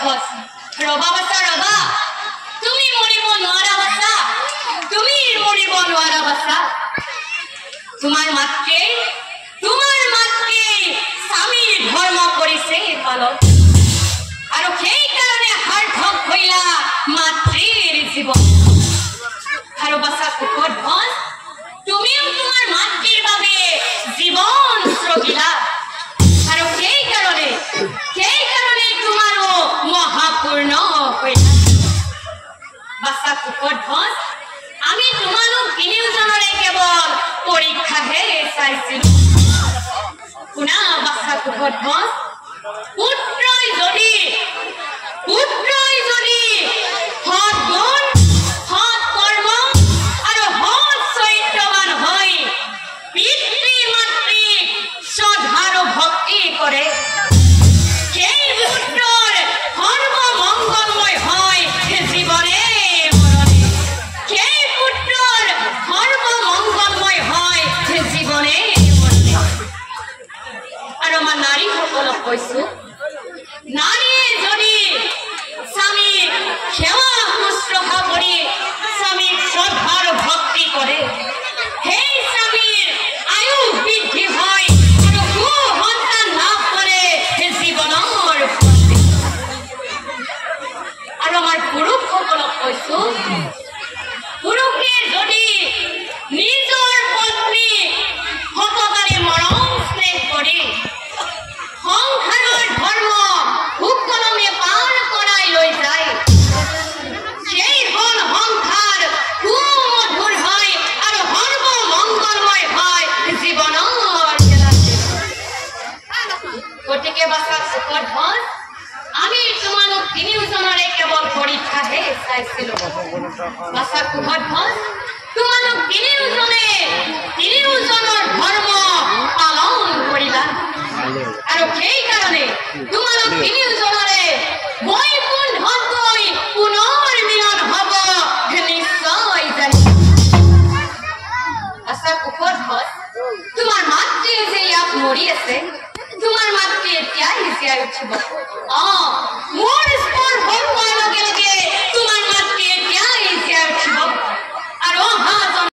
ভস রবা বাসা রবা তুমি মরিব নোয়ারা বাসা তুমি মরিব নোয়ারা বাসা তোমার মাতৃ স্বামী ধর্ম করিছে পালন আর সেই কারণে হার্থক হইলা মাতৃর জীবন আর বাসা কুকুর ভস তুমিও তোমার মাতৃর বাবে জীবন শ্রগিলা আর সেই কারণে তোমারও মহাপূর্ণ হইলা বাসা কুকুর ভস আমি তোমালোক তিনিওজনৰে কেৱল পৰীক্ষাহে চাইছিলো শুনা বাসা কুকুৰ ভস পুত্ৰই যদি সৎ গুণ সৎ কৰ্ম আৰু সৎ চৰিত্ৰৱান হৈ পিতৃ মাতৃক শ্ৰদ্ধা আৰু ভক্তি কৰে সেই পুত্ৰৰ সৰ্বমংগলময় হয় জীৱনে মৰণে সেই পুত্ৰৰ সৰ্বমংগলময় হয় জীৱনে মৰণে আৰু আমাৰ নাৰীসকলক কৈছো নাৰীয়ে যদি স্বামীক সেৱা শুশ্ৰূষা কৰি স্বামীক শ্ৰদ্ধা আৰু ভক্তি কৰে সেই স্বামীৰ আয়ু বৃদ্ধি হয় আৰু সুসন্তান লাভ কৰে জীৱনৰ আৰু আমাৰ পুৰুষসকলক কৈছো পুৰুষে যদি নিজৰ পত্নীক সততাৰে মৰম স্নেহ কৰি সংসাৰৰ ধৰ্ম সুকলমে পাৰ কৰাই লৈ যায় সেইখন সংসাৰ সুমধুৰ হয় আৰু সৰ্বমংগলময় হয় জীৱনৰ গতিকে বাসা কুকুৰ ভস আমি তোমালোক তিনিওজনৰে কেৱল পৰীক্ষাহে চাইছিলো বাসা কুকুৰ ভস তোমালোক তিনিওজনৰ ধৰ্ম পালন কৰিলা আৰু সেই কাৰণে তোমালোক তিনিওজনৰে বৈকুণ্ঠত গৈ পুনৰ মিলন হ'ব নিশ্চয় জানি বাসা কুকুৰ ভস তোমাৰ মাতৃয়ে যে ইয়াত মৰি আছে তোমাৰ মাতৃ এতিয়াই জীয়াই উঠিব মোৰ